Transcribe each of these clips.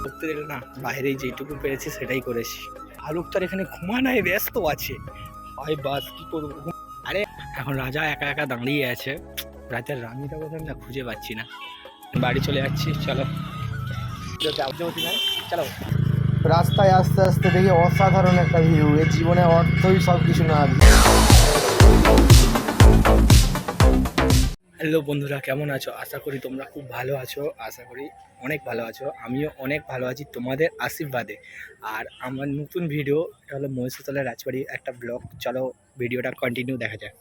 করতে দিলে না, বাইরেই যেটুকু পেরেছি সেটাই করেছি। ভালুক তার এখানে ঘুমানায় ব্যস্ত আছে, হয় বাস কি করবো। আরে এখন রাজা একা একা দাঁড়িয়ে আছে, রাতের রানীটা কোথায় না খুঁজে পাচ্ছি না। বাড়ি চলে যাচ্ছি, চলো চলো। রাস্তায় আস্তে আস্তে দেখি অসাধারণ একটা ভিউ, এর জীবনে অর্থই সব কিছু না। হ্যালো বন্ধুরা, কেমন আছো? আশা করি তোমরা খুব ভালো আছো, আশা করি অনেক ভালো আছো। আমিও অনেক ভালো আছি তোমাদের আশীর্বাদে। আর আমার নতুন ভিডিও, এটা হলো মহিষাতলের রাজবাড়ির একটা ব্লগ। চলো ভিডিওটা কন্টিনিউ দেখা যাক।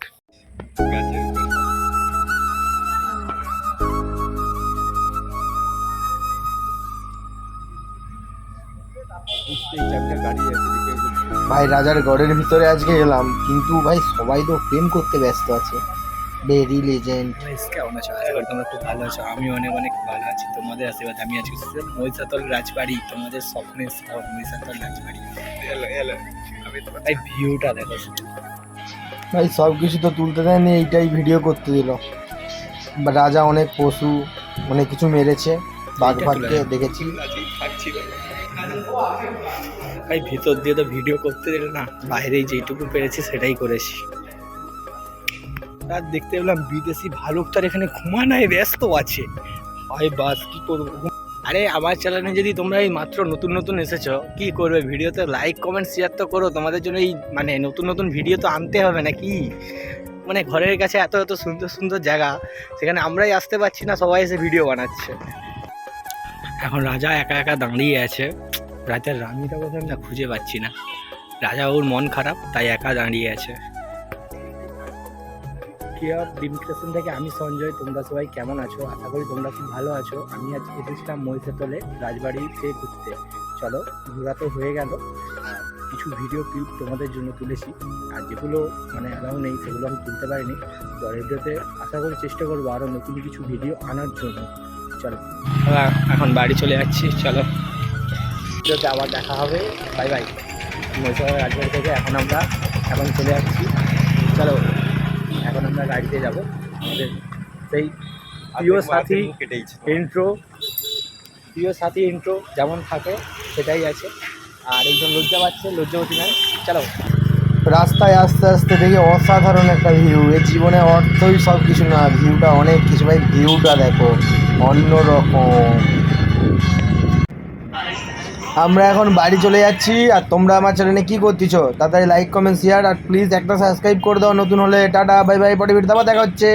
ভাই রাজার গড়ের ভিতরে আজকে এলাম, কিন্তু ভাই সবাই তো প্রেম করতে ব্যস্ত আছে। Very legend. কেমন আছো? আশা করি তোমরা খুব ভালো আছো। আমি অনেক অনেক ভালো আছি তোমাদের আশীর্বাদে। আমি আজকে মহিষাতল রাজবাড়ি, তোমাদের স্বপ্নের শহর মহিষাতল রাজবাড়ি। এই ভিউটা দেখো শুধু। ভাই সব কিছু তো তুলতে দেয়নি, এইটাই ভিডিও করতে দিল। রাজা অনেক পশু, অনেক কিছু মেরেছে, বাঘ ভাগকে দেখেছি। ভাই ভিতর দিয়ে তো ভিডিও করতে দিলে না, বাইরেই যেটুকু পেরেছি সেটাই করেছি। আর দেখতে পেলাম বিদেশি ভালুক তার এখানে ঘুমানায় ব্যস্ত আছে, হয় বাস কি করবো। আরে আমার চ্যানেলে যদি তোমরা এই মাত্র নতুন নতুন এসেছো, কি করবে? ভিডিওতে লাইক কমেন্ট শেয়ার তো করো। তোমাদের জন্য এই মানে নতুন নতুন ভিডিও তো আনতে হবে নাকি? মানে ঘরের কাছে এত এত সুন্দর সুন্দর জায়গা, সেখানে আমরাই আসতে পারছি না, সবাই এসে ভিডিও বানাচ্ছে। এখন রাজা একা একা দাঁড়িয়ে আছে, রাতের রানীটা কোথায় না খুঁজে পাচ্ছি না। রাজা ওর মন খারাপ, তাই একা দাঁড়িয়ে আছে। কেয়ার ড্রিম ক্রিয়েশন থেকে আমি সঞ্জয়। তোমরা সবাই কেমন আছো? আশা করি তোমরা খুব ভালো আছো। আমি আজ এসেছিলাম মহিষাতলে রাজবাড়িতে ঘুরতে। চলো, ঘোরা তো হয়ে গেল, আর কিছু ভিডিও ক্লিপ তোমাদের জন্য তুলেছি। আর যেগুলো মানে অ্যালাউ নেই সেগুলো আমি তুলতে পারিনি। পরের ভিডিওতে আশা করি চেষ্টা করবো আরও নতুন কিছু ভিডিও আনার জন্য। চলো এখন বাড়ি চলে যাচ্ছি, চলো ভিডিওতে আবার দেখা হবে। Bye bye. মহিষাতল রাজবাড়ি থেকে এখন চলে যাচ্ছি। চলো এখন আমরা গাড়িতে যাব। আমাদের সেই প্রিয় সাথী ইন্ট্রো যেমন থাকে সেটাই আছে। আর একজন লজ্জা পাচ্ছে, লজ্জাবতী ম্যাম। চলো। রাস্তায় আস্তে আস্তে দেখি অসাধারণ একটা ভিউ, এর জীবনে অর্থই সব কিছু না। ভিউটা অনেক কিছু ভাই, ভিউটা দেখো অন্যরকম। আমরা এখন বাড়ি চলে যাচ্ছি। আর তোমরা আমার চ্যানেলে কি করতেছো? তাড়াতাড়ি লাইক কমেন্ট শেয়ার আর প্লিজ একটা সাবস্ক্রাইব করে দাও নতুন হলে। টাটা বাই বাই, পরে ভিডিও দেখা হচ্ছে।